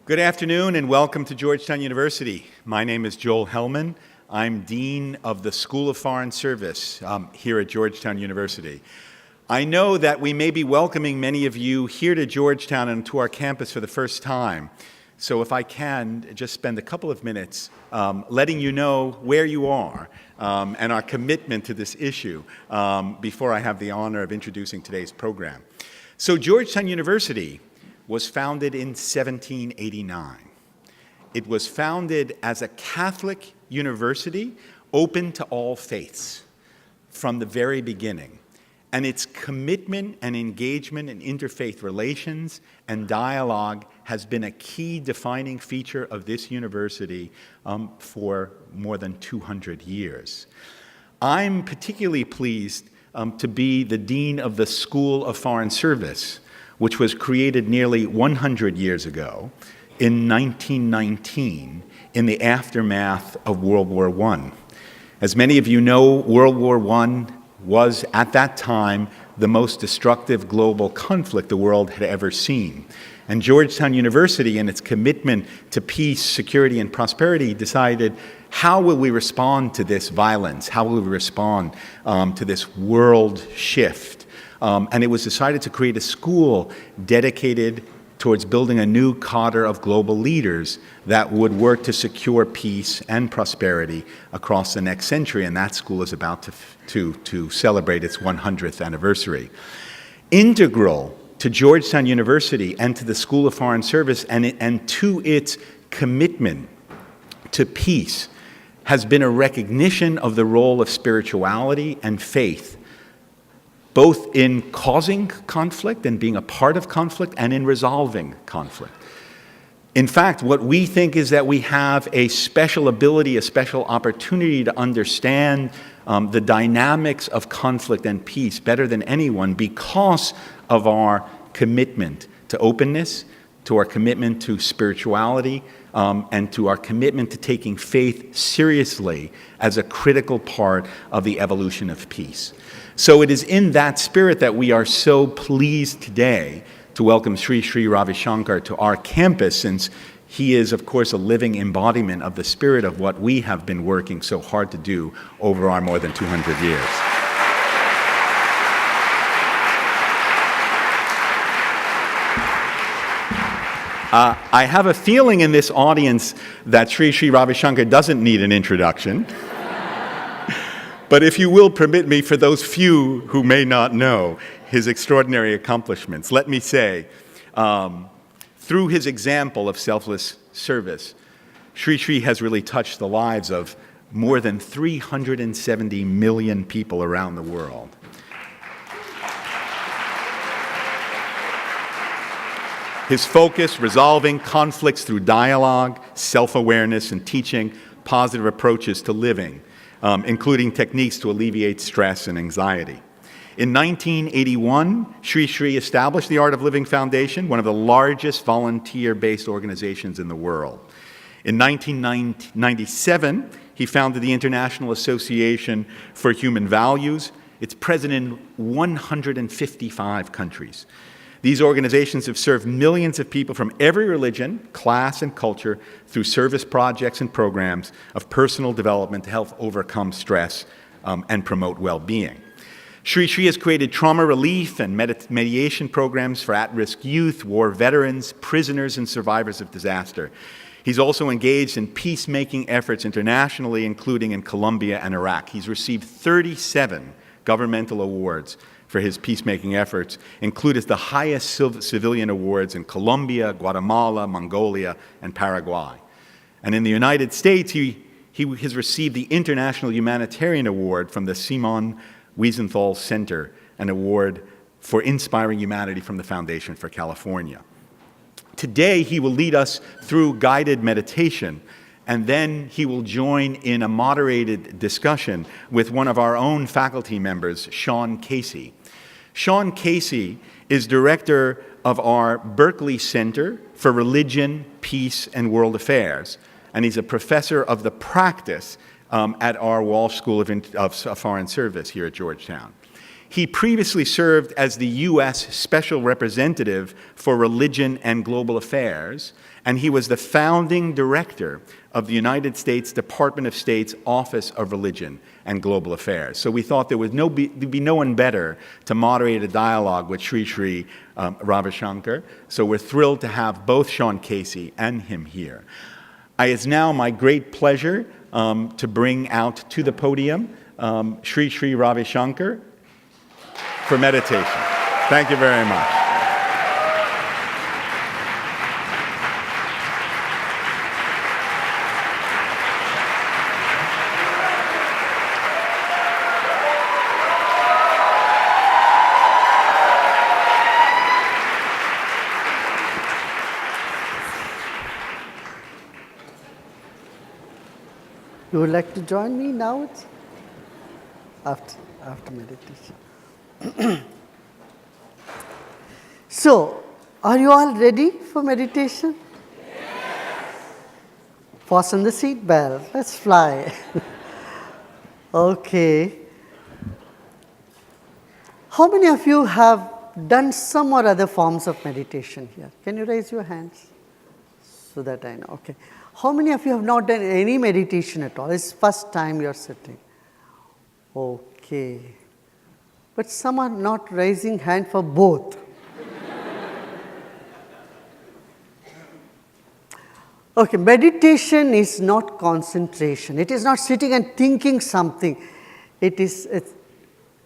Good afternoon and welcome to Georgetown University. My name is Joel Hellman. I'm Dean of the School of Foreign Service here at Georgetown University. I know that we may be welcoming many of you here to Georgetown and to our campus for the first time. So if I can, just spend a couple of minutes letting you know where you are and our commitment to this issue before I have the honor of introducing today's program. So Georgetown University was founded in 1789. It was founded as a Catholic university open to all faiths from the very beginning. And its commitment and engagement in interfaith relations and dialogue has been a key defining feature of this university for more than 200 years. I'm particularly pleased to be the Dean of the School of Foreign Service, which was created nearly 100 years ago in 1919 in the aftermath of World War I. As many of you know, World War I was, at that time, the most destructive global conflict the world had ever seen. And Georgetown University, in its commitment to peace, security, and prosperity, decided, how will we respond to this violence? How will we respond to this world shift? And it was decided to create a school dedicated towards building a new cadre of global leaders that would work to secure peace and prosperity across the next century. And that school is about to celebrate its 100th anniversary. Integral to Georgetown University and to the School of Foreign Service and to its commitment to peace has been a recognition of the role of spirituality and faith, both in causing conflict and being a part of conflict and in resolving conflict. In fact, what we think is that we have a special ability, a special opportunity to understand the dynamics of conflict and peace better than anyone because of our commitment to openness, to our commitment to spirituality, and to our commitment to taking faith seriously as a critical part of the evolution of peace. So it is in that spirit that we are so pleased today to welcome Sri Sri Ravi Shankar to our campus, since he is, of course, a living embodiment of the spirit of what we have been working so hard to do over our more than 200 years. I have a feeling in this audience that Sri Sri Ravi Shankar doesn't need an introduction. But if you will permit me, for those few who may not know his extraordinary accomplishments, let me say, through his example of selfless service, Sri Sri has really touched the lives of more than 370 million people around the world. His focus, resolving conflicts through dialogue, self-awareness, and teaching positive approaches to living, including techniques to alleviate stress and anxiety. In 1981, Sri Sri established the Art of Living Foundation, one of the largest volunteer-based organizations in the world. In 1997, he founded the International Association for Human Values. It's present in 155 countries. These organizations have served millions of people from every religion, class, and culture through service projects and programs of personal development to help overcome stress and promote well-being. Sri Sri has created trauma relief and mediation programs for at-risk youth, war veterans, prisoners, and survivors of disaster. He's also engaged in peacemaking efforts internationally, including in Colombia and Iraq. He's received 37 governmental awards for his peacemaking efforts, including the highest civilian awards in Colombia, Guatemala, Mongolia, and Paraguay. And in the United States, he has received the International Humanitarian Award from the Simon Wiesenthal Center, an award for inspiring humanity from the Foundation for California. Today, he will lead us through guided meditation, and then he will join in a moderated discussion with one of our own faculty members, Shaun Casey. Shaun Casey is director of our Berkley Center for Religion, Peace, and World Affairs, and he's a professor of the practice at our Walsh School of Foreign Service here at Georgetown. He previously served as the U.S. Special Representative for Religion and Global Affairs, and he was the founding director of the United States Department of State's Office of Religion and Global Affairs. So we thought there'd be no one better to moderate a dialogue with Sri Sri Ravi Shankar. So we're thrilled to have both Shaun Casey and him here. It's now my great pleasure to bring out to the podium Sri Sri Ravi Shankar for meditation. Thank you very much. You would like to join me now? It's after meditation. So, are you all ready for meditation? Yes. Fasten the seat belt. Let's fly. Okay. How many of you have done some or other forms of meditation here? Can you raise your hands so that I know? Okay. How many of you have not done any meditation at all? It's first time you're sitting. Okay. But some are not raising hand for both. Okay, meditation is not concentration. It is not sitting and thinking something. It is a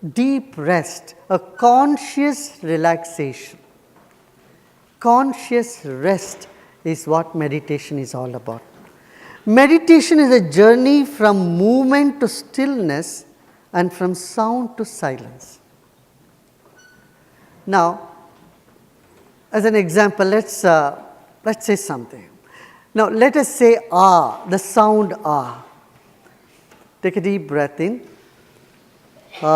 deep rest, a conscious relaxation. Conscious rest is what meditation is all about. Meditation is a journey from movement to stillness and from sound to silence. Now, as an example, let's say something. Now, let us say ah, the sound ah. Take a deep breath in. How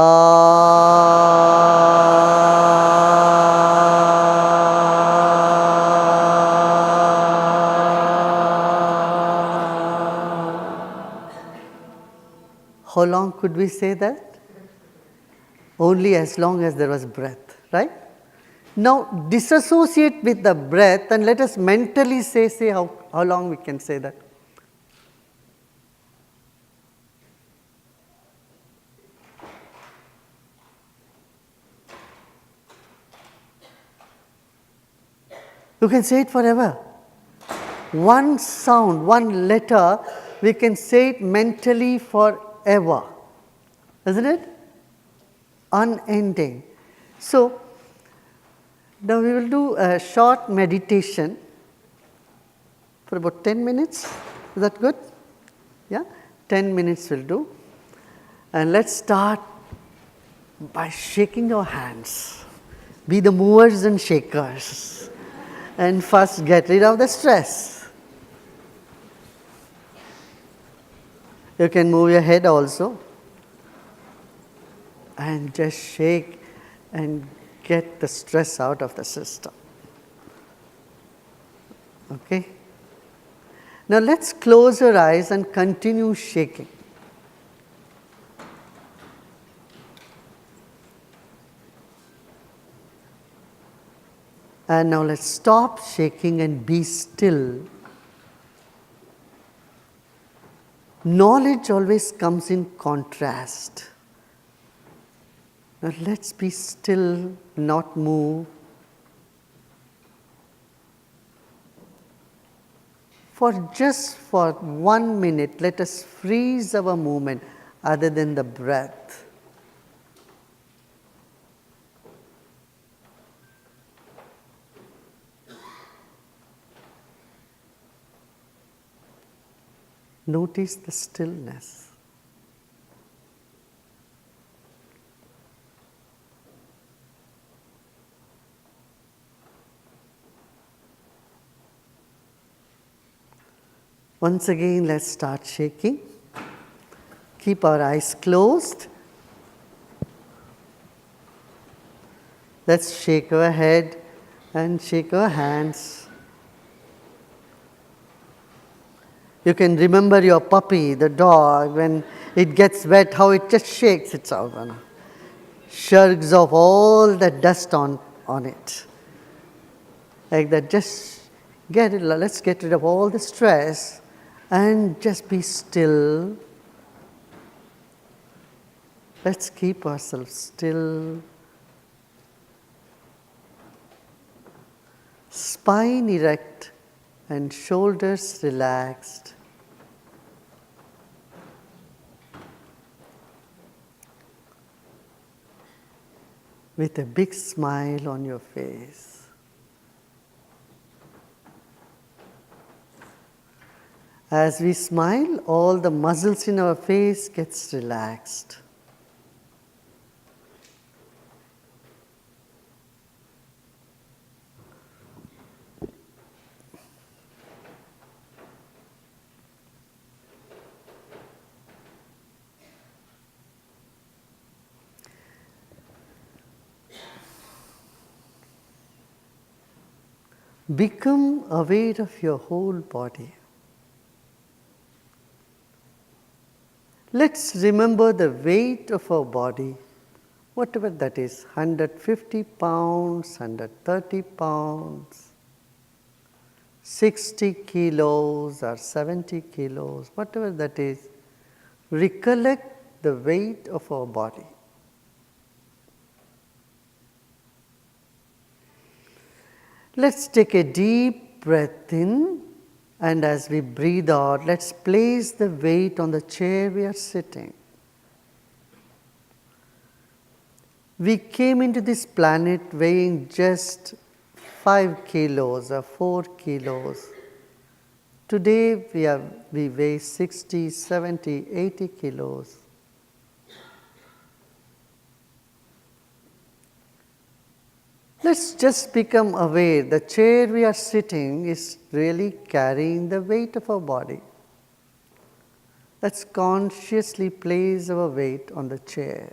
long could we say that? Only as long as there was breath, right? Now, disassociate with the breath and let us mentally say how long we can say that. You can say it forever. One sound, one letter, we can say it mentally forever. Isn't it? Unending. So, now we will do a short meditation for about 10 minutes. Is that good? Yeah? 10 minutes will do. And let's start by shaking your hands. Be the movers and shakers. And first get rid of the stress. You can move your head also. And just shake and get the stress out of the system. Okay? Now let's close our eyes and continue shaking. And now let's stop shaking and be still. Knowledge always comes in contrast. Now let's be still, not move. For 1 minute, let us freeze our movement other than the breath. Notice the stillness. Once again, let's start shaking. Keep our eyes closed. Let's shake our head and shake our hands. You can remember your puppy, the dog, when it gets wet, how it just shakes itself. shrugs off all the dust on it. Like that, just let's get rid of all the stress and just be still. Let's keep ourselves still. Spine erect and shoulders relaxed. With a big smile on your face. As we smile, all the muscles in our face gets relaxed. Become aware of your whole body. Let's remember the weight of our body, whatever that is, 150 pounds, 130 pounds, 60 kilos or 70 kilos, whatever that is. Recollect the weight of our body. Let's take a deep breath in, and as we breathe out, let's place the weight on the chair we are sitting. We came into this planet weighing just 5 kilos or 4 kilos. Today we weigh 60, 70, 80 kilos. Let's just become aware the chair we are sitting is really carrying the weight of our body. Let's consciously place our weight on the chair.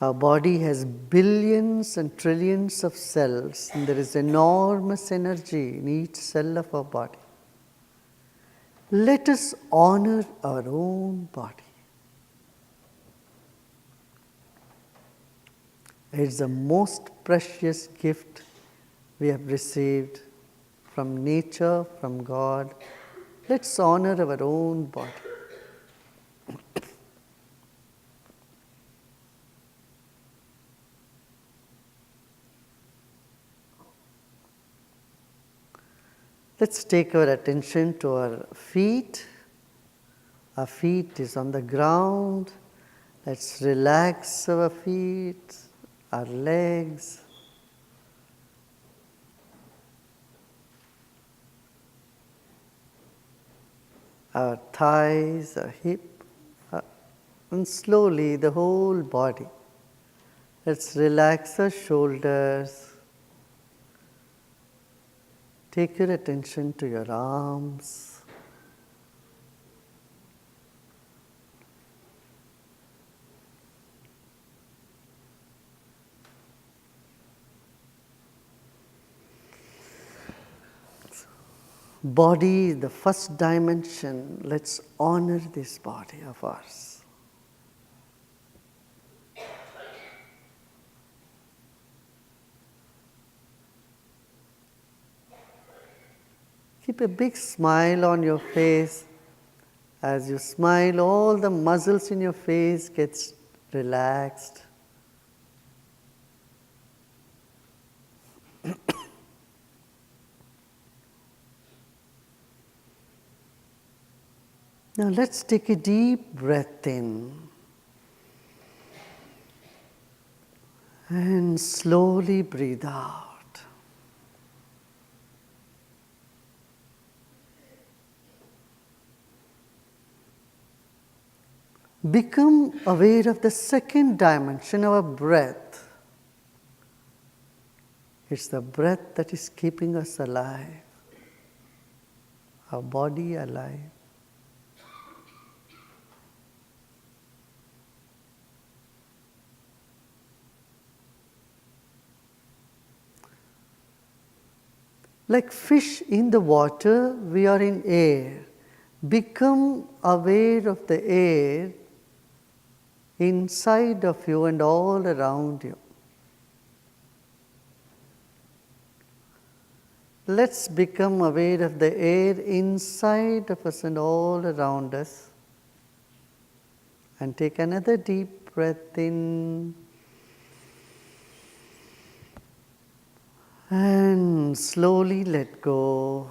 Our body has billions and trillions of cells, and there is enormous energy in each cell of our body. Let us honor our own body. It's the most precious gift we have received from nature, from God. Let's honor our own body. Let's take our attention to our feet. Our feet is on the ground. Let's relax our feet, our legs. Our thighs, our hip, and slowly the whole body. Let's relax our shoulders. Take your attention to your arms. Body, the first dimension. Let's honor this body of ours. Keep a big smile on your face. As you smile, all the muscles in your face gets relaxed. Now let's take a deep breath in. And slowly breathe out. Become aware of the second dimension of our breath. It's the breath that is keeping us alive, our body alive. Like fish in the water, we are in air. Become aware of the air inside of you and all around you. Let's become aware of the air inside of us and all around us. And take another deep breath in. And slowly let go.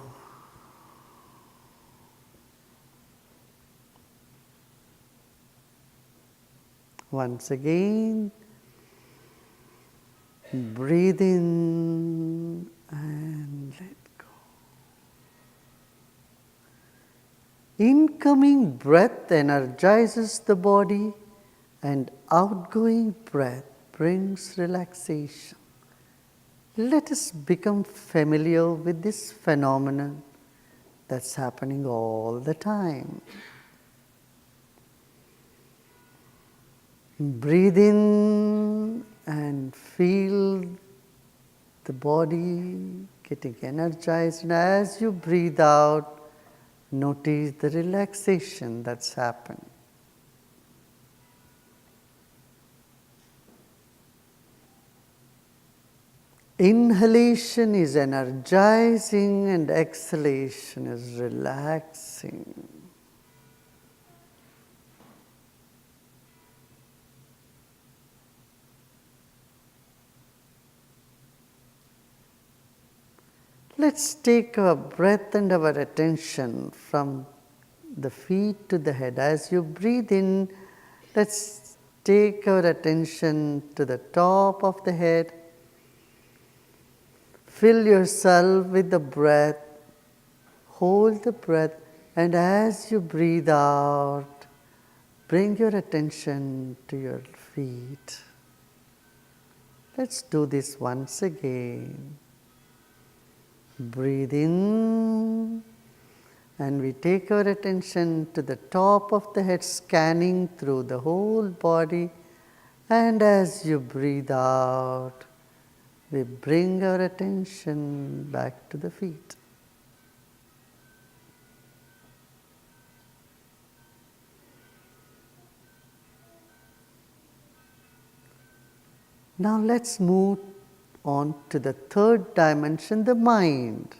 Once again, breathe in and let go. Incoming breath energizes the body, and outgoing breath brings relaxation. Let us become familiar with this phenomenon that's happening all the time. Breathe in and feel the body getting energized. And as you breathe out, notice the relaxation that's happened. Inhalation is energizing and exhalation is relaxing. Let's take our breath and our attention from the feet to the head. As you breathe in, let's take our attention to the top of the head. Fill yourself with the breath. Hold the breath, and as you breathe out, bring your attention to your feet. Let's do this once again. Breathe in, and we take our attention to the top of the head, scanning through the whole body. And as you breathe out, we bring our attention back to the feet. Now let's move on to the third dimension, the mind.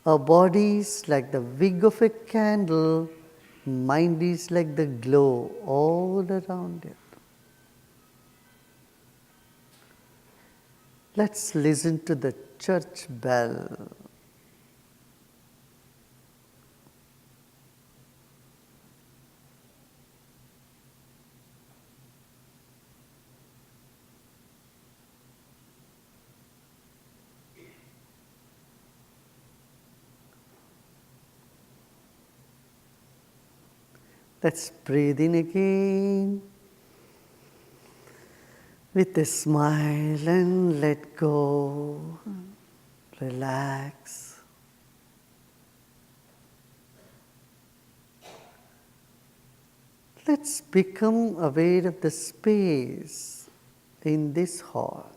Our body is like the wick of a candle, mind is like the glow all around it. Let's listen to the church bell. Let's breathe in again with a smile and let go, relax. Let's become aware of the space in this hall.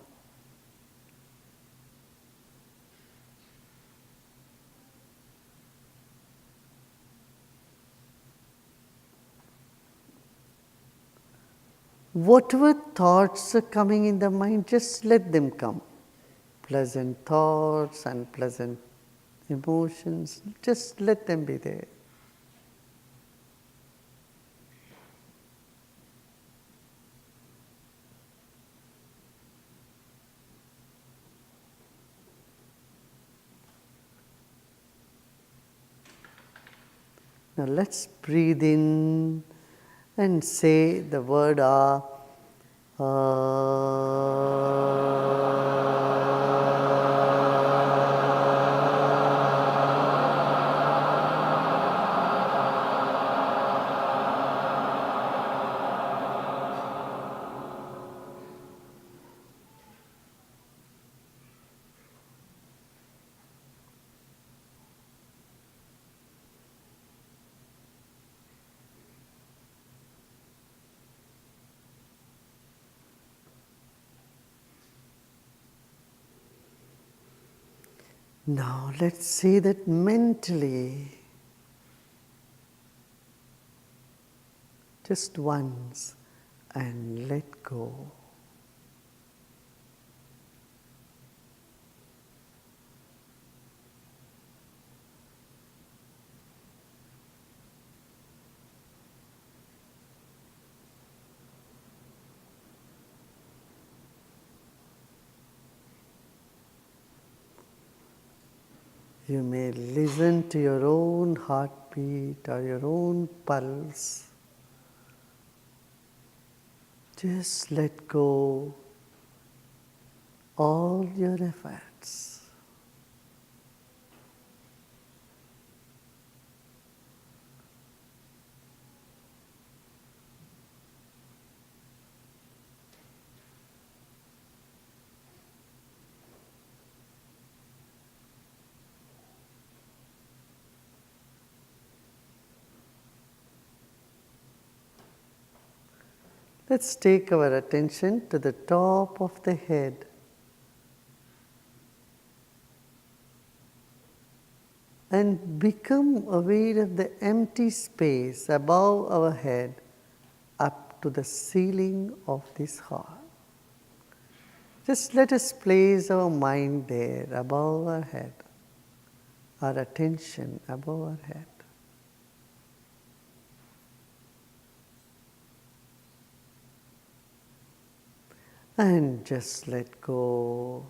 Whatever thoughts are coming in the mind, just let them come. Pleasant thoughts, unpleasant emotions, just let them be there. Now let's breathe in and say the word Ah. Now let's say that mentally, just once, and let go. You may listen to your own heartbeat or your own pulse. Just let go all your efforts. Let's take our attention to the top of the head. And become aware of the empty space above our head up to the ceiling of this heart. Just let us place our mind there above our head, our attention above our head. And just let go.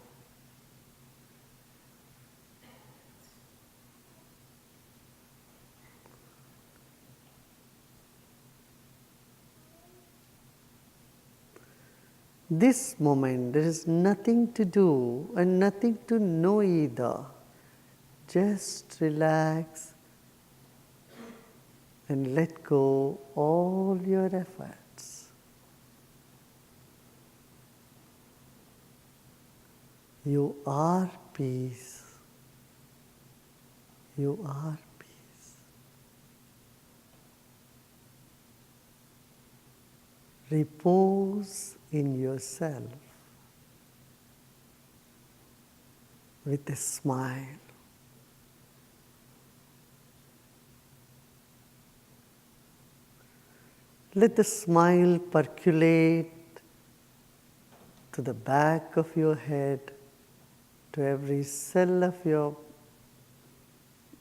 This moment, there is nothing to do and nothing to know either. Just relax and let go all your efforts. You are peace. You are peace. Repose in yourself with a smile. Let the smile percolate to the back of your head, to every cell of your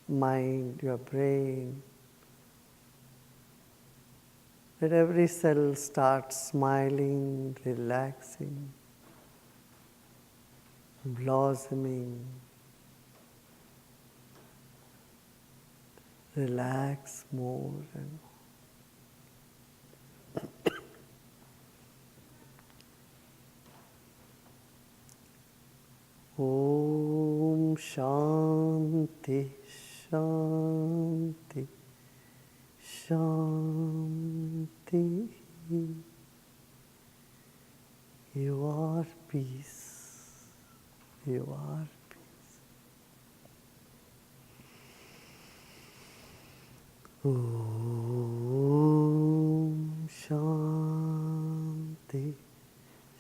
mind, your brain. Let every cell start smiling, relaxing, blossoming. Relax more and more. Om Shanti Shanti Shanti. You are peace. You are peace. Om Shanti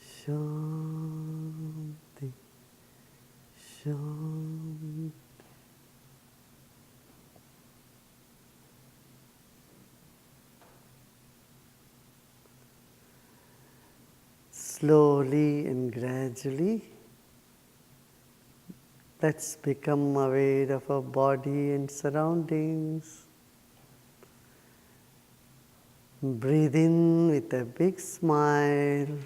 Shanti Shanti. Slowly and gradually, let's become aware of our body and surroundings. Breathe in with a big smile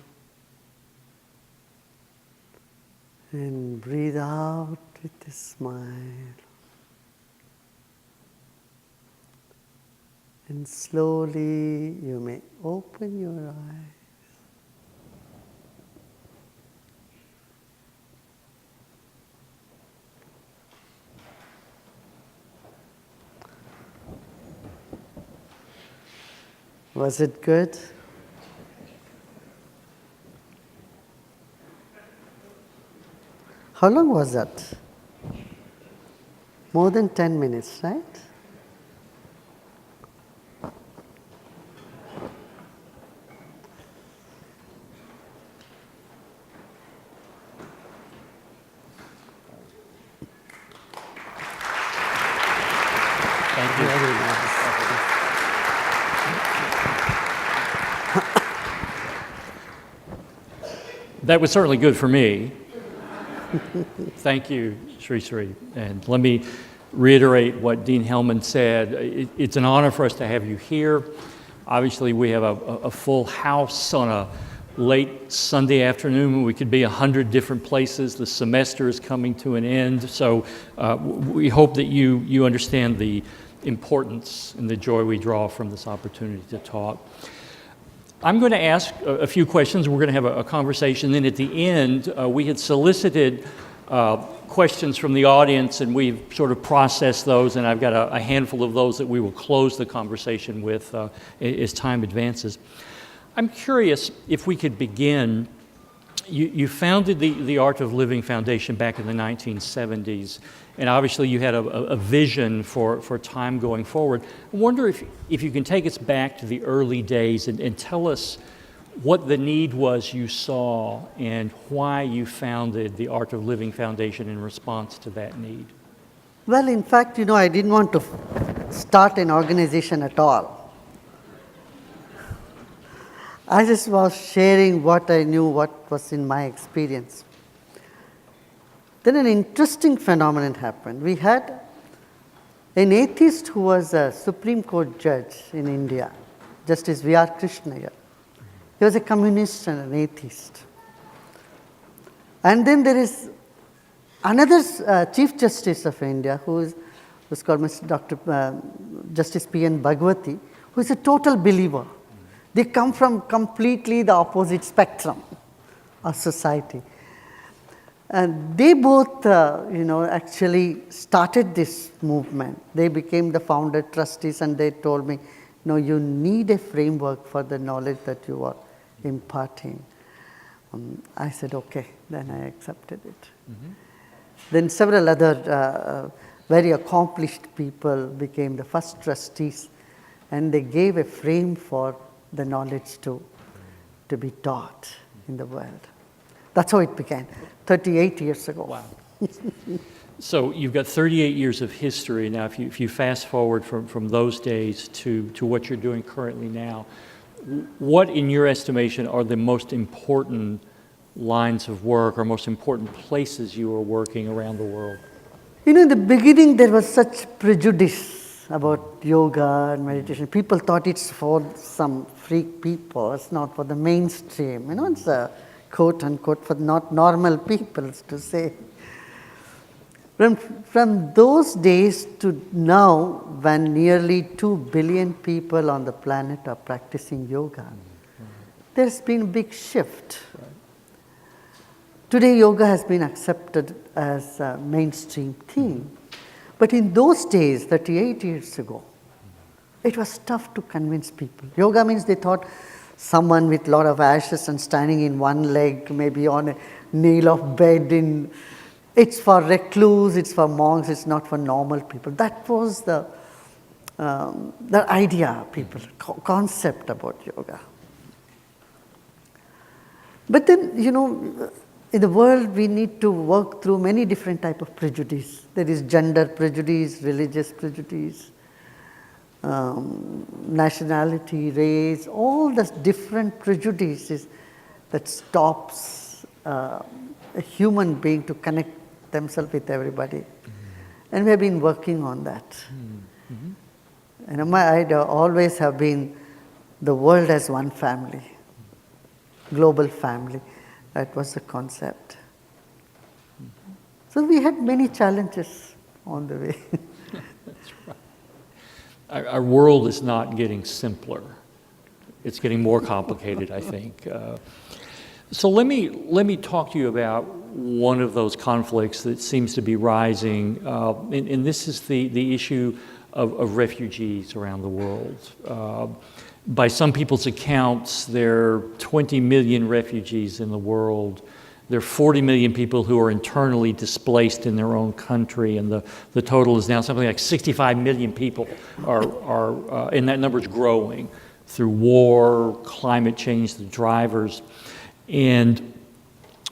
and breathe out with a smile. And slowly you may open your eyes. Was it good? How long was that? More than 10 minutes, right? Thank you. Very nice. That was certainly good for me. Thank you, Sri Sri. And let me reiterate what Dean Hellman said. It's an honor for us to have you here. Obviously, we have a full house on a late Sunday afternoon when we could be 100 different places. The semester is coming to an end, so we hope that you understand the importance and the joy we draw from this opportunity to talk. I'm going to ask a few questions. We're going to have a conversation. Then at the end, we had solicited questions from the audience, and we've sort of processed those, and I've got a handful of those that we will close the conversation with as time advances. I'm curious if we could begin. You founded the Art of Living Foundation back in the 1970s, and obviously you had a vision for time going forward. I wonder if you can take us back to the early days and tell us what the need was you saw and why you founded the Art of Living Foundation in response to that need. Well, in fact, I didn't want to start an organization at all. I just was sharing what I knew, what was in my experience. Then an interesting phenomenon happened. We had an atheist who was a Supreme Court judge in India, Justice V.R. Krishnaiyer. He was a communist and an atheist. And then there is another Chief Justice of India who was called Dr. Justice P.N. Bhagwati, who is a total believer. They come from completely the opposite spectrum of society. And they both, actually started this movement. They became the founder trustees, and they told me, no, you need a framework for the knowledge that you are imparting. I said, okay, then I accepted it. Mm-hmm. Then several other very accomplished people became the first trustees, and they gave a frame for the knowledge to be taught in the world. That's how it began, 38 years ago. Wow. So you've got 38 years of history. Now, if you fast forward from those days to what you're doing currently now, what, in your estimation, are the most important lines of work or most important places you are working around the world? In the beginning, there was such prejudice about yoga and meditation. People thought it's for some freak people. It's not for the mainstream. It's a quote unquote for not normal people to say. From those days to now, when nearly 2 billion people on the planet are practicing yoga, there's been a big shift. Today, yoga has been accepted as a mainstream thing. But in those days, 38 years ago, it was tough to convince people. Yoga means they thought someone with a lot of ashes and standing in one leg, maybe on a nail of bed. It's for recluse, it's for monks, it's not for normal people. That was the idea, people, concept about yoga. But then, in the world, we need to work through many different types of prejudice. There is gender prejudice, religious prejudice, nationality, race, all the different prejudices that stops a human being to connect themselves with everybody. Mm-hmm. And we have been working on that. Mm-hmm. And my idea always have been the world as one family, global family. That was the concept. Mm-hmm. So we had many challenges on the way. That's right. Our world is not getting simpler. It's getting more complicated, I think. So let me talk to you about one of those conflicts that seems to be rising, and this is the issue of refugees around the world. By some people's accounts, there are 20 million refugees in the world. There are 40 million people who are internally displaced in their own country, and the total is now something like 65 million people are and that number is growing through war, climate change, the drivers. And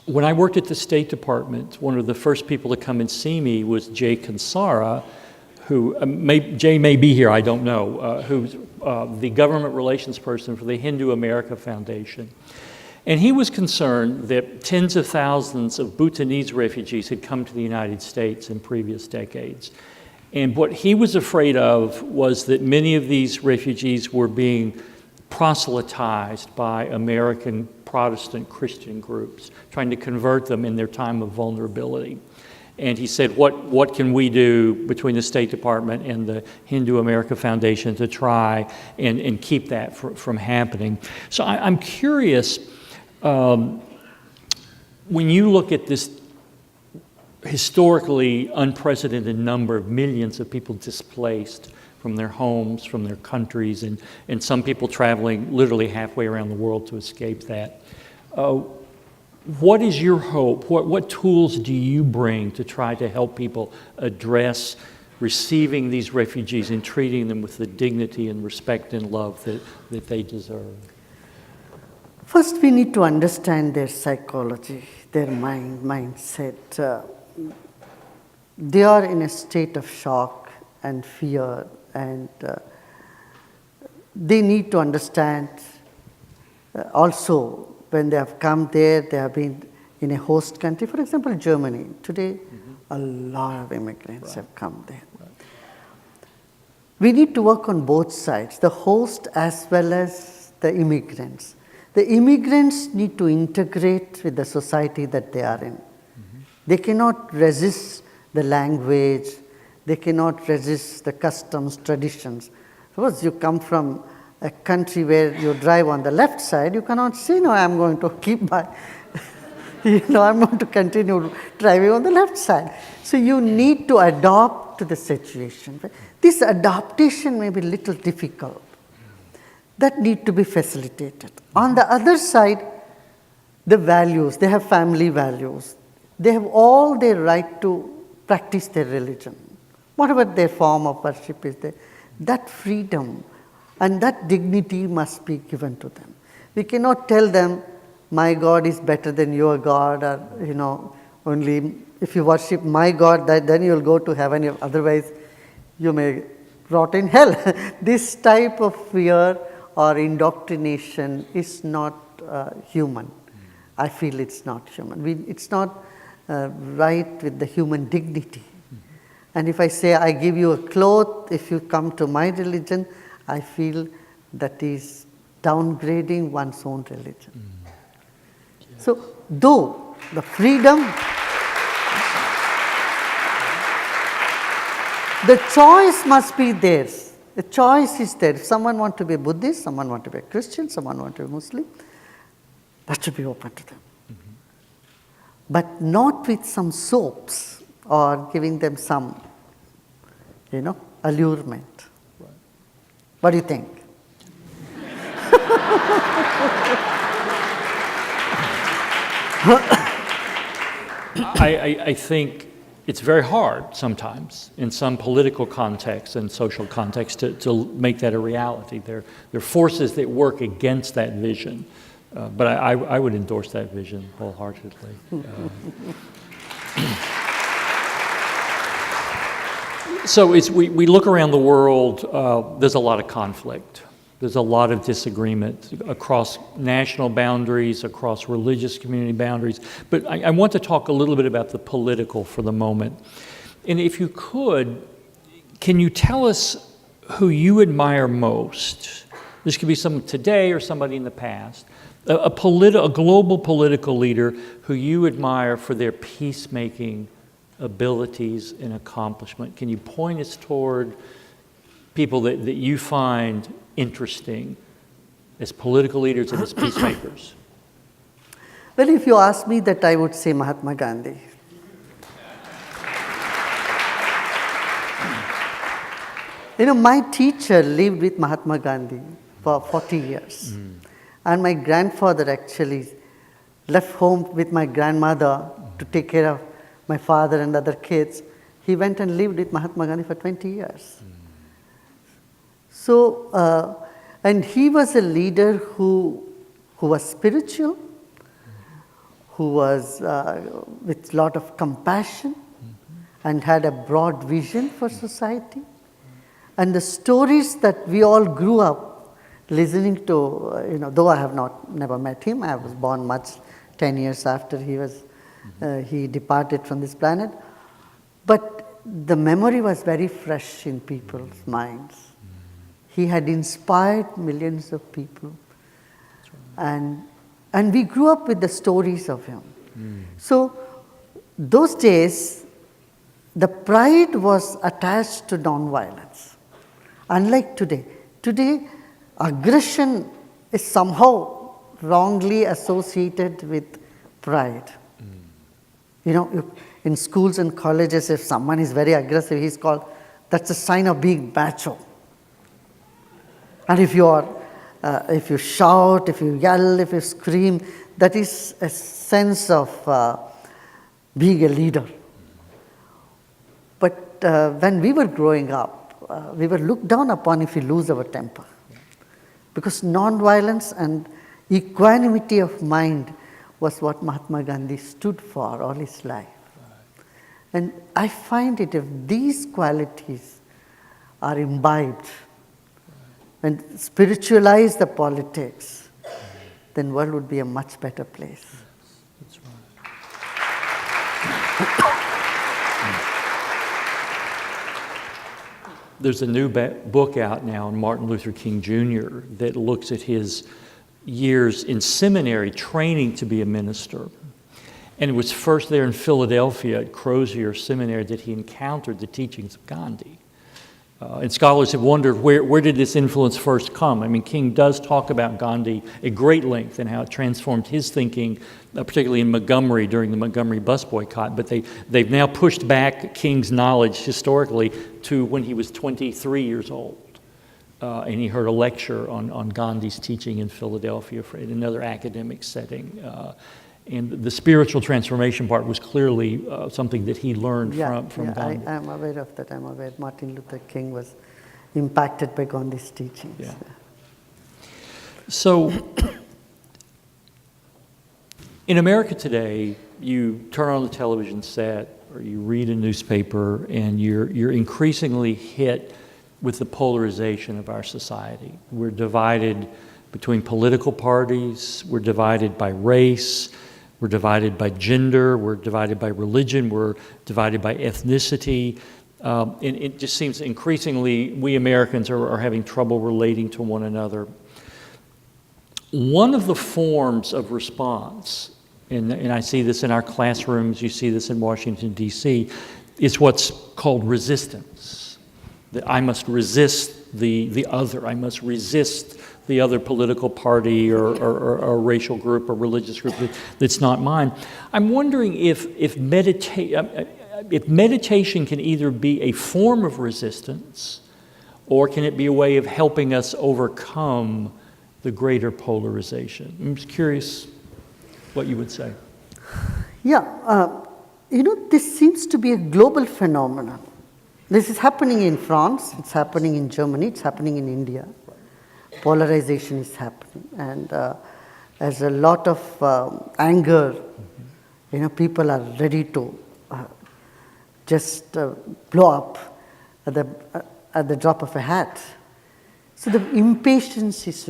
when I worked at the State Department, one of the first people to come and see me was Jay Kansara, who, Jay may be here, I don't know, who's the government relations person for the Hindu America Foundation. And he was concerned that tens of thousands of Bhutanese refugees had come to the United States in previous decades. And what he was afraid of was that many of these refugees were being proselytized by American Protestant Christian groups, trying to convert them in their time of vulnerability. And he said, what can we do between the State Department and the Hindu America Foundation to try and keep that from happening? So I'm curious, when you look at this historically unprecedented number of millions of people displaced from their homes, from their countries, and some people traveling literally halfway around the world to escape that. What is your hope? What tools do you bring to try to help people address receiving these refugees and treating them with the dignity and respect and love that they deserve? First, we need to understand their psychology, their mindset. They are in a state of shock and fear, and they need to understand also when they have come there, they have been in a host country, for example, Germany. Today, a lot of immigrants have come there. Right. We need to work on both sides, the host as well as the immigrants. The immigrants need to integrate with the society that they are in. They cannot resist the language, they cannot resist the customs, traditions. Suppose you come from a country where you drive on the left side, you cannot say, no, I'm going to keep my, I'm going to continue driving on the left side. So you need to adapt to the situation. This adaptation may be a little difficult. That need to be facilitated. On the other side, the values, they have family values. They have all their right to practice their religion. Whatever their form of worship is there, that freedom and that dignity must be given to them. We cannot tell them, my God is better than your God, or only if you worship my God, then you'll go to heaven, otherwise you may rot in hell. This type of fear or indoctrination is not human. I feel it's not human. It's not right with the human dignity. And if I say, I give you a cloth, if you come to my religion, I feel that is downgrading one's own religion. Yeah. So, though the freedom, the choice must be theirs. The choice is there. If someone wants to be a Buddhist, someone wants to be a Christian, someone wants to be a Muslim, that should be open to them. But not with some soaps or giving them some, allurement. Right. What do you think? I think it's very hard sometimes in some political context and social context to make that a reality. There are forces that work against that vision, but I would endorse that vision wholeheartedly. So as we look around the world, there's a lot of conflict. There's a lot of disagreement across national boundaries, across religious community boundaries. But I want to talk a little bit about the political for the moment. And if you could, can you tell us who you admire most? This could be someone today or somebody in the past. A global political leader who you admire for their peacemaking abilities and accomplishment. Can you point us toward people that you find interesting as political leaders and as peacemakers? Well, if you ask me that, I would say Mahatma Gandhi. My teacher lived with Mahatma Gandhi for 40 years. And my grandfather actually left home with my grandmother to take care of my father and other kids. He went and lived with Mahatma Gandhi for 20 years. So, and he was a leader who was spiritual, who was with a lot of compassion, and had a broad vision for society. And the stories that we all grew up listening to, though I have never met him, I was born 10 years after he departed from this planet. But the memory was very fresh in people's minds. He had inspired millions of people. And we grew up with the stories of him. So those days, the pride was attached to nonviolence. Unlike today. Today, aggression is somehow wrongly associated with pride. In schools and colleges, if someone is very aggressive, that's a sign of being macho. And if you shout, if you yell, if you scream, that is a sense of being a leader. But when we were growing up, we were looked down upon if we lose our temper. Because non-violence and equanimity of mind was what Mahatma Gandhi stood for all his life. And I find it, if these qualities are imbibed and spiritualize the politics, then world would be a much better place. That's right. There's a new book out now on Martin Luther King Jr. that looks at his years in seminary training to be a minister. And it was first there in Philadelphia at Crozier Seminary that he encountered the teachings of Gandhi. And scholars have wondered, where did this influence first come? I mean, King does talk about Gandhi at great length and how it transformed his thinking, particularly in Montgomery during the Montgomery bus boycott. But they've now pushed back King's knowledge historically to when he was 23 years old. And he heard a lecture on Gandhi's teaching in Philadelphia in another academic setting. And the spiritual transformation part was clearly something that he learned from Gandhi. I am aware of that. I'm aware Martin Luther King was impacted by Gandhi's teachings. Yeah. So, in America today, you turn on the television set or you read a newspaper and you're increasingly hit with the polarization of our society. We're divided between political parties, we're divided by race, we're divided by gender, we're divided by religion, we're divided by ethnicity. And it just seems increasingly we Americans are having trouble relating to one another. One of the forms of response, and I see this in our classrooms, you see this in Washington, D.C., is what's called resistance. That I must resist the other, I must resist the other political party or racial group or religious group that's not mine. I'm wondering if meditation can either be a form of resistance or can it be a way of helping us overcome the greater polarization? I'm just curious what you would say. Yeah, this seems to be a global phenomenon. This is happening in France, it's happening in Germany, it's happening in India. Polarization is happening, and there's a lot of anger. People are ready to just blow up at the drop of a hat. So the impatience is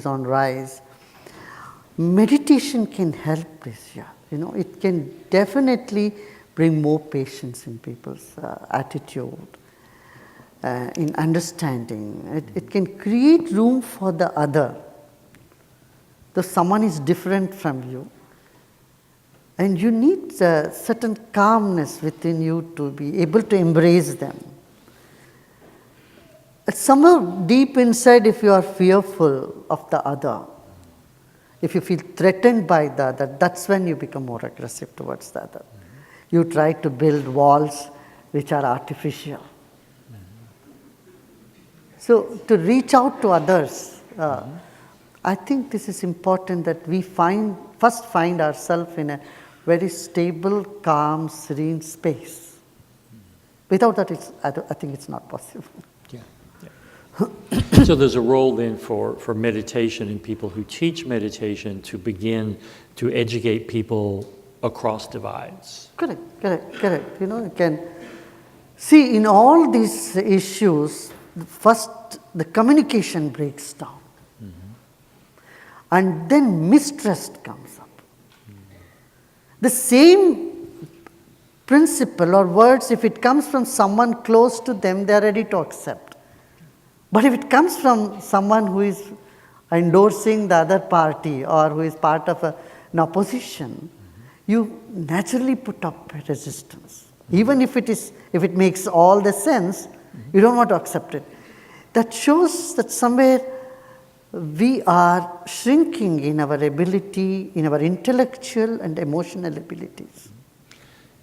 on rise. Meditation can help this. It can definitely bring more patience in people's attitude. In understanding. It can create room for the other. Though someone is different from you, and you need a certain calmness within you to be able to embrace them. Somewhere deep inside, if you are fearful of the other, if you feel threatened by the other, that's when you become more aggressive towards the other. You try to build walls which are artificial. So to reach out to others, I think this is important that we first find ourselves in a very stable, calm, serene space. Without that, I think it's not possible. Yeah. So there's a role then for meditation and people who teach meditation to begin to educate people across divides. Correct. You can see in all these issues, first the communication breaks down. And then mistrust comes up. The same principle or words, if it comes from someone close to them, they are ready to accept. But if it comes from someone who is endorsing the other party or who is part of an opposition, you naturally put up resistance. Even if it makes all the sense, you don't want to accept it. That shows that somewhere we are shrinking in our ability, in our intellectual and emotional abilities.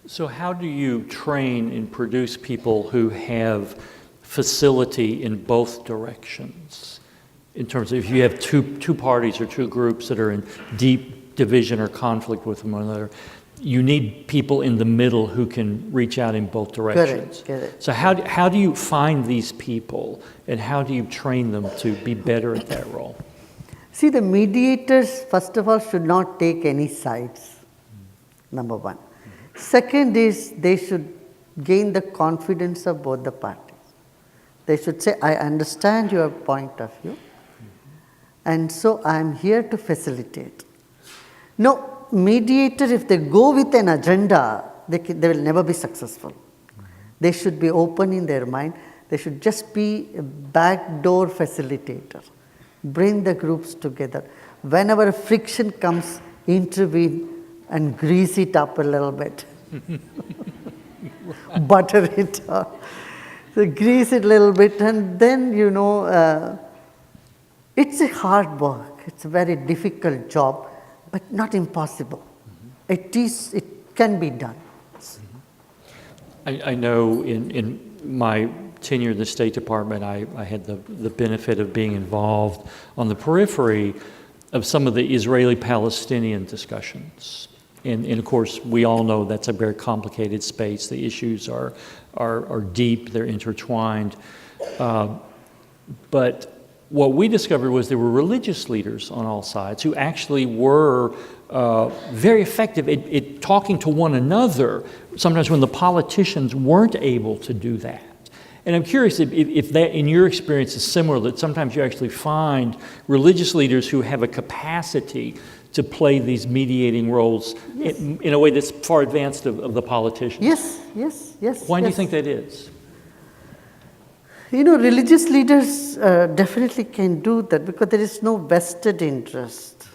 So how do you train and produce people who have facility in both directions? In terms of if you have two parties or two groups that are in deep division or conflict with one another, you need people in the middle who can reach out in both directions. Correct. So how do you find these people and how do you train them to be better at that role? See, the mediators, first of all, should not take any sides, number one. Second is they should gain the confidence of both the parties. They should say, I understand your point of view, and so I am here to facilitate. No mediator, if they go with an agenda, they will never be successful. They should be open in their mind. They should just be a backdoor facilitator. Bring the groups together. Whenever friction comes, intervene and grease it up a little bit. Butter it up. So grease it a little bit, and then, it's a hard work. It's a very difficult job, but not impossible. It can be done. I know in my tenure in the State Department, I had the benefit of being involved on the periphery of some of the Israeli-Palestinian discussions. And of course, we all know that's a very complicated space. The issues are deep, they're intertwined. But what we discovered was there were religious leaders on all sides who actually were very effective at talking to one another, sometimes when the politicians weren't able to do that. And I'm curious if that, in your experience, is similar, that sometimes you actually find religious leaders who have a capacity to play these mediating roles in a way that's far advanced of the politicians. Yes. Why do you think that is? Religious leaders definitely can do that because there is no vested interest.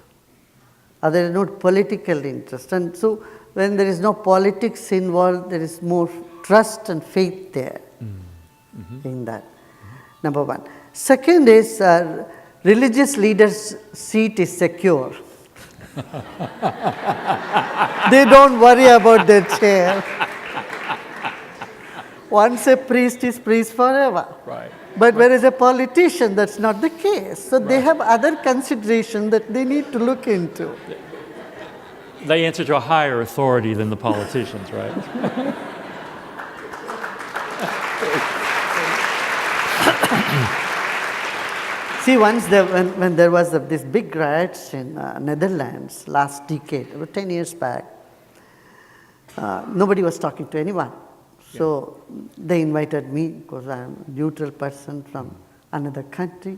There is no political interest. And so when there is no politics involved, there is more trust and faith there in that, number one. Second is religious leaders' seat is secure. They don't worry about their chair. Once a priest is priest forever. Right. But whereas a politician, that's not the case. So they have other consideration that they need to look into. They answer to a higher authority than the politicians, right? See, once when there was this big riots in Netherlands last decade, about 10 years back, nobody was talking to anyone. So they invited me because I'm a neutral person from another country.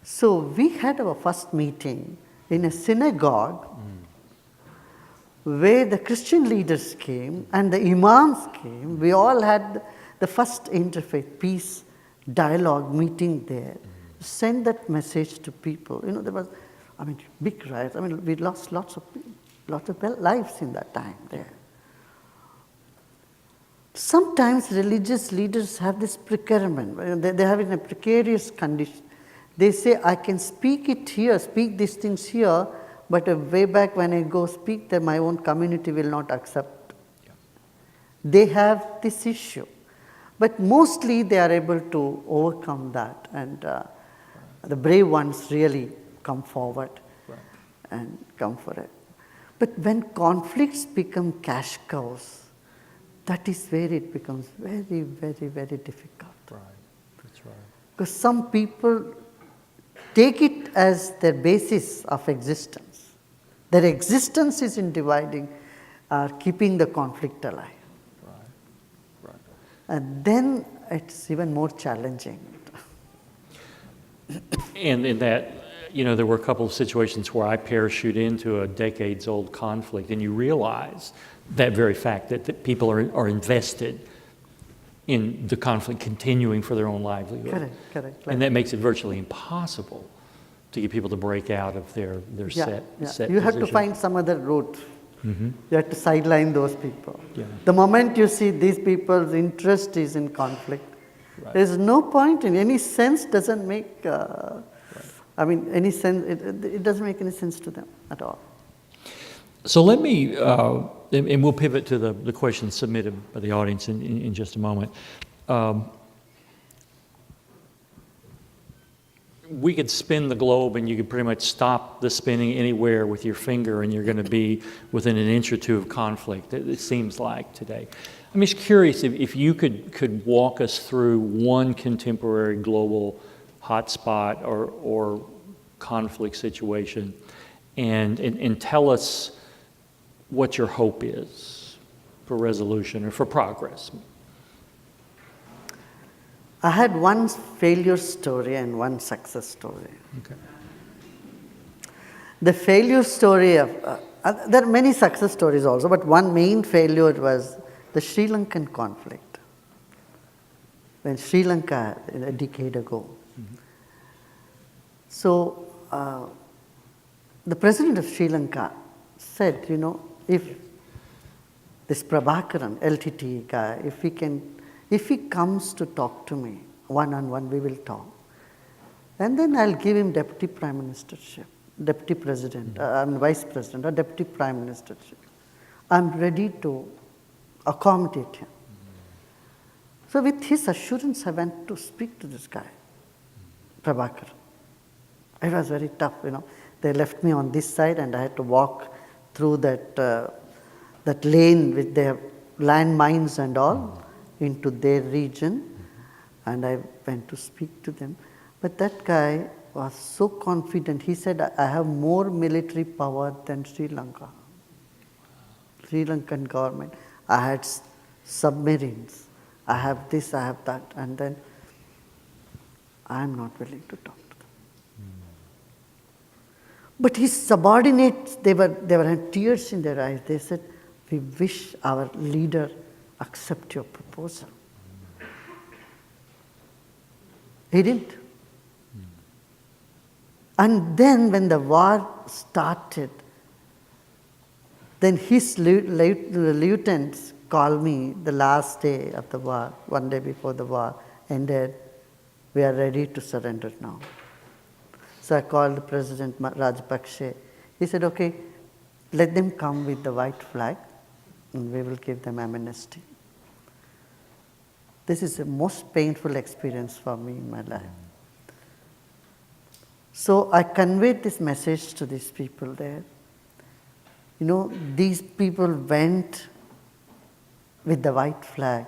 So we had our first meeting in a synagogue where the Christian leaders came and the imams came. We all had the first interfaith peace dialogue meeting there. Send that message to people. There was, big riots. We lost lots of lives in that time there. Sometimes religious leaders have this precarious, they have it in a precarious condition. They say, I can speak it here, speak these things here, but way back when I go speak there, my own community will not accept. Yeah. They have this issue. But mostly they are able to overcome that, and the brave ones really come forward and come for it. But when conflicts become cash cows, that is where it becomes very, very, very difficult. Right, that's right. Because some people take it as their basis of existence. Their existence is in dividing. are keeping the conflict alive. Right. And then it's even more challenging. And in that, there were a couple of situations where I parachute into a decades-old conflict, and you realize that very fact that people are invested in the conflict continuing for their own livelihood. Correct. And that makes it virtually impossible to get people to break out of their set You have to position. find some other route. Mm-hmm. You have to sideline those people. Yeah. The moment you see these people's interest is in conflict, Right. there is no point in any sense doesn't make, any sense, it doesn't make any sense to them at all. So let me, and we'll pivot to the questions submitted by the audience in just a moment. We could spin the globe and you could pretty much stop the spinning anywhere with your finger and you're going to be within an inch or two of conflict, it seems like today. I'm just curious if you could walk us through one contemporary global hotspot or conflict situation and tell us what your hope is for resolution or for progress. I had one failure story and one success story. Okay. The failure story of, there are many success stories also, but one main failure was the Sri Lankan conflict. When Sri Lanka, a decade ago. Mm-hmm. So, the president of Sri Lanka said, if this Prabhakaran, LTT guy, if he comes to talk to me one-on-one, we will talk. And then I'll give him deputy prime ministership, deputy president, vice president or deputy prime ministership. I'm ready to accommodate him. So with his assurance, I went to speak to this guy, Prabhakaran. It was very tough, They left me on this side and I had to walk through that lane with their landmines and all into their region, and I went to speak to them. But that guy was so confident. He said, I have more military power than Sri Lanka. Sri Lankan government. I had submarines. I have this, I have that. And then I am not willing to talk to them. But his subordinates, they were had tears in their eyes. They said, we wish our leader accept your proposal. He didn't. And then when the war started, then his lieutenants called me the last day of the war, one day before the war ended, we are ready to surrender now. So I called the President Rajapakse. He said, okay, let them come with the white flag and we will give them amnesty. This is the most painful experience for me in my life. So I conveyed this message to these people there. These people went with the white flag.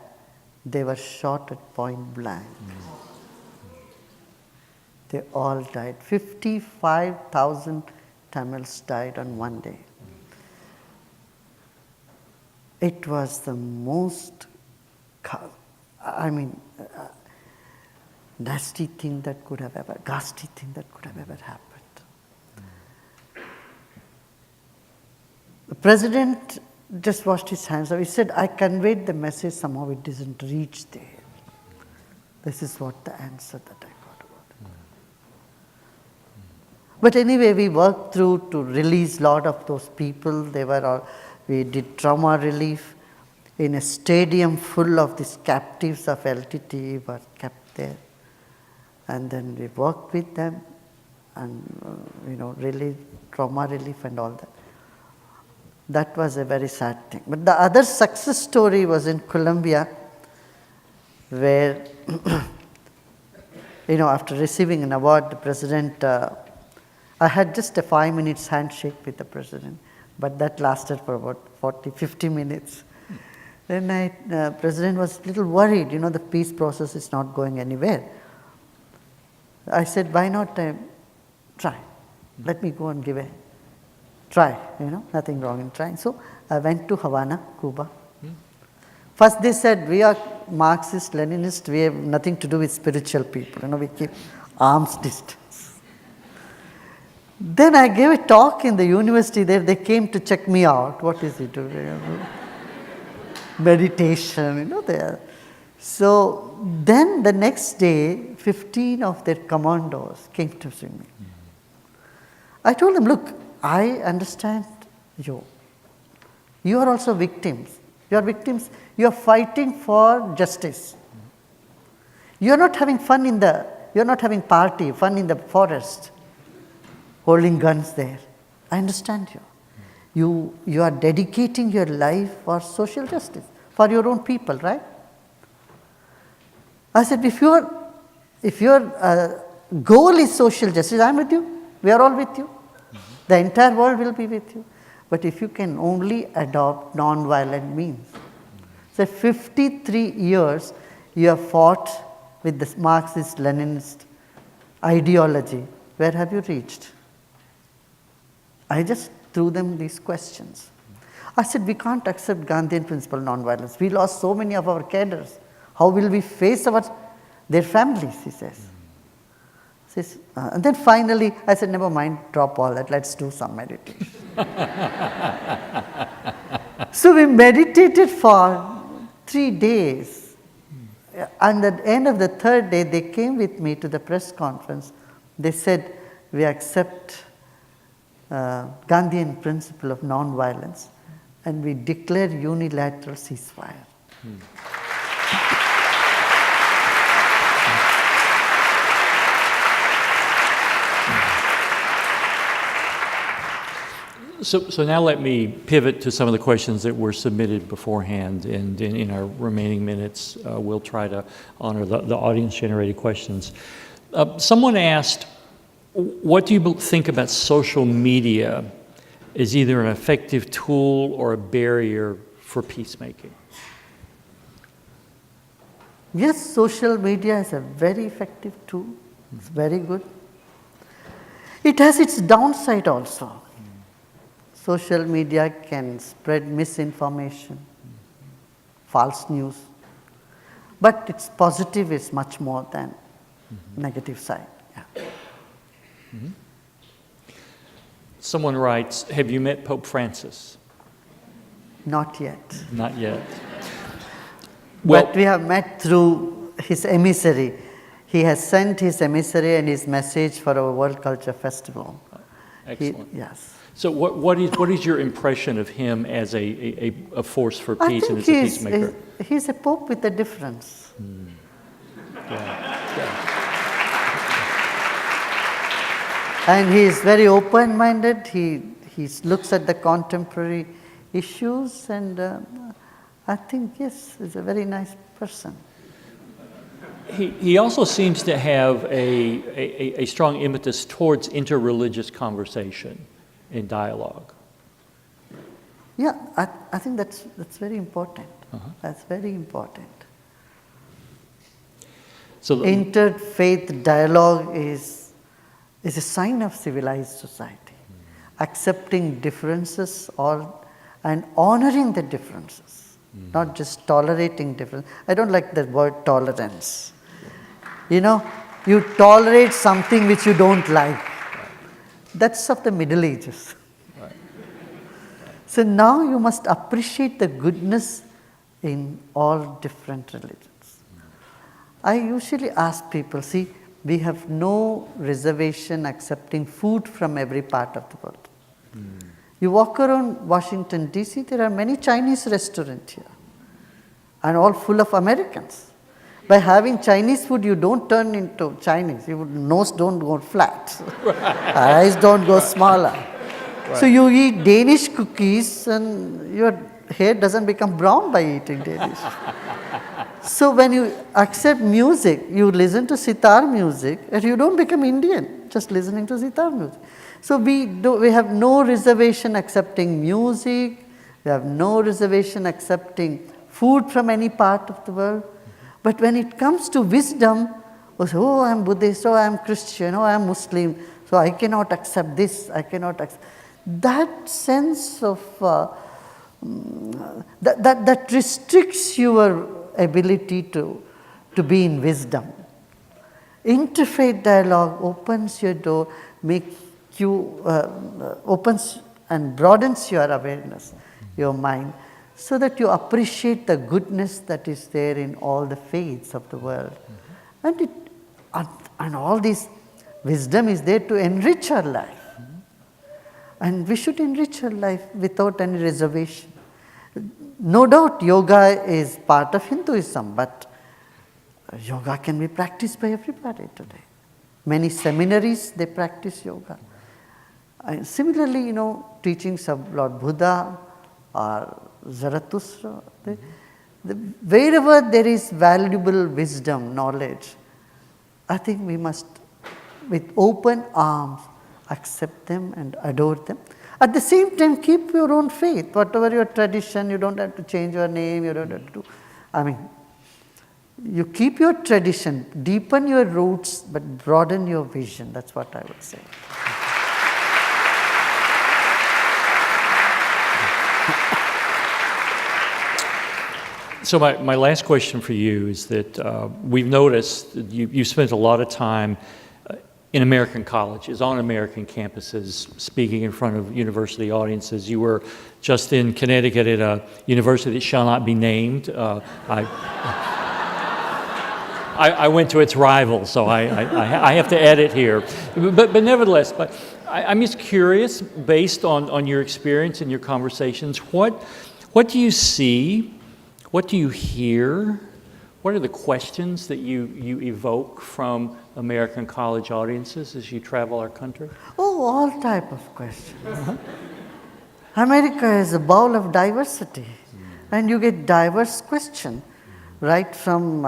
They were shot at point blank. They all died. 55,000 Tamils died on one day. It was the most, nasty thing that could have ever, ghastly thing that could have ever happened. The president just washed his hands up. He said, I conveyed the message, somehow it didn't reach there. This is what the answer that I got about it. But anyway, we worked through to release a lot of those people. We did trauma relief in a stadium full of these captives of LTT were kept there. And then we worked with them and, relief, trauma relief and all that. That was a very sad thing. But the other success story was in Colombia, where, after receiving an award, the president, I had just a 5 minutes handshake with the president, but that lasted for about 40, 50 minutes. Then the president was a little worried, the peace process is not going anywhere. I said, why not try? Let me go and give a try, nothing wrong in trying. So I went to Havana, Cuba. First they said, we are Marxist, Leninist, we have nothing to do with spiritual people. We keep arm's distance. Then I gave a talk in the university there. They came to check me out. What is he doing? Meditation, there. So then the next day, 15 of their commandos came to see me. I told them, look, I understand you. You are also victims. You are victims. You are fighting for justice. You are not having fun you are not having fun in the forest, holding guns there. I understand you. You are dedicating your life for social justice, for your own people, right? I said, if your goal is social justice, I am with you. We are all with you. The entire world will be with you. But if you can only adopt non-violent means. So 53 years you have fought with the Marxist-Leninist ideology. Where have you reached? I just threw them these questions. I said, we can't accept Gandhian principle of non-violence. We lost so many of our cadres. How will we face their families, he says. And then finally, I said, never mind, drop all that, let's do some meditation. So we meditated for 3 days. And at the end of the third day, they came with me to the press conference. They said, we accept Gandhian principle of non-violence, and we declare unilateral ceasefire. So now let me pivot to some of the questions that were submitted beforehand, and in our remaining minutes, we'll try to honor the audience-generated questions. Someone asked, what do you think about social media as either an effective tool or a barrier for peacemaking? Yes, social media is a very effective tool. It's very good. It has its downside also. Social media can spread misinformation, false news, but its positive is much more than negative side. Yeah. Someone writes, have you met Pope Francis? Not yet. Not yet. But we have met through his emissary. He has sent his emissary and his message for our World Culture Festival. Excellent. Yes. So what is your impression of him as a force for peace and as a peacemaker? He's a pope with a difference. And he is very open-minded. He looks at the contemporary issues, and I think, yes, he's a very nice person. He also seems to have a strong impetus towards interreligious conversation and dialogue. Yeah, I think that's very important. That's very important. So Interfaith dialogue is a sign of civilized society. Accepting differences and honoring the differences, not just tolerating difference. I don't like the word tolerance. You tolerate something which you don't like. That's of the Middle Ages. So now you must appreciate the goodness in all different religions. I usually ask people, see, we have no reservation accepting food from every part of the world. You walk around Washington, D.C., there are many Chinese restaurants here, and all full of Americans. By having Chinese food, you don't turn into Chinese. Your nose don't go flat. Eyes don't go smaller. Right. So you eat Danish cookies and your hair doesn't become brown by eating Danish. So when you accept music, you listen to sitar music, and you don't become Indian just listening to sitar music. So we have no reservation accepting music. We have no reservation accepting food from any part of the world. But when it comes to wisdom, oh, I am Buddhist, oh, I am Christian, oh, I am Muslim, so I cannot accept this, I cannot accept. That sense of that restricts your ability to be in wisdom. Interfaith dialogue opens your door, makes you, opens and broadens your awareness, your mind, so that you appreciate the goodness that is there in all the faiths of the world. And all this wisdom is there to enrich our life. And we should enrich our life without any reservation. No doubt yoga is part of Hinduism, but yoga can be practiced by everybody today. Many seminaries, they practice yoga. And similarly, teachings of Lord Buddha or Zarathustra, wherever there is valuable wisdom, knowledge, I think we must, with open arms, accept them and adore them. At the same time, keep your own faith. Whatever your tradition, you don't have to change your name, you don't have to you keep your tradition, deepen your roots, but broaden your vision. That's what I would say. So my last question for you is that we've noticed that you spent a lot of time in American colleges, on American campuses, speaking in front of university audiences. You were just in Connecticut at a university that shall not be named. I went to its rival, so I have to edit here. But nevertheless, I'm just curious, based on your experience and your conversations, what do you see? What do you hear? What are the questions that you evoke from American college audiences as you travel our country? Oh, all type of questions. America is a bowl of diversity, and you get diverse questions, right from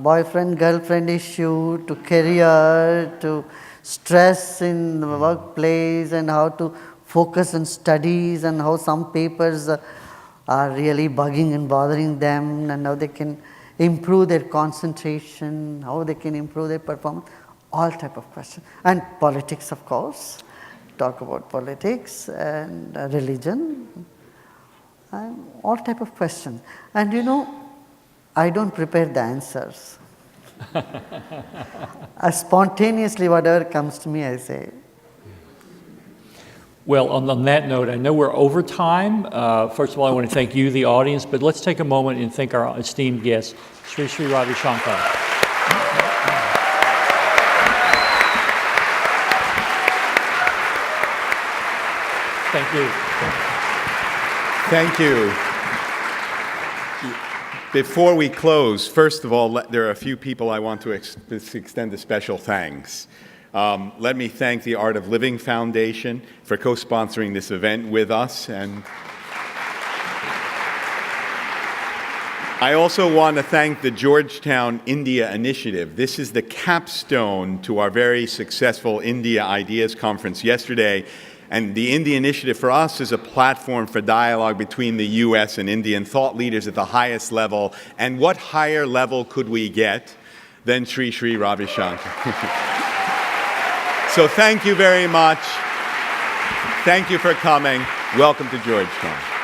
boyfriend-girlfriend issue to career to stress in the workplace and how to focus on studies and how some papers are really bugging and bothering them and how they can improve their concentration, how they can improve their performance, all type of questions. And politics, of course, talk about politics and religion, and all type of questions. And I don't prepare the answers. Spontaneously, whatever comes to me, I say. Well, on that note, I know we're over time. First of all, I want to thank you, the audience, but let's take a moment and thank our esteemed guest, Sri Sri Ravi Shankar. Thank you. Thank you. Before we close, first of all, there are a few people I want to extend a special thanks. Let me thank the Art of Living Foundation for co-sponsoring this event with us. And I also want to thank the Georgetown India Initiative. This is the capstone to our very successful India Ideas Conference yesterday. And the India Initiative for us is a platform for dialogue between the U.S. and Indian thought leaders at the highest level. And what higher level could we get than Sri Sri Ravi Shankar? So thank you very much. Thank you for coming. Welcome to Georgetown.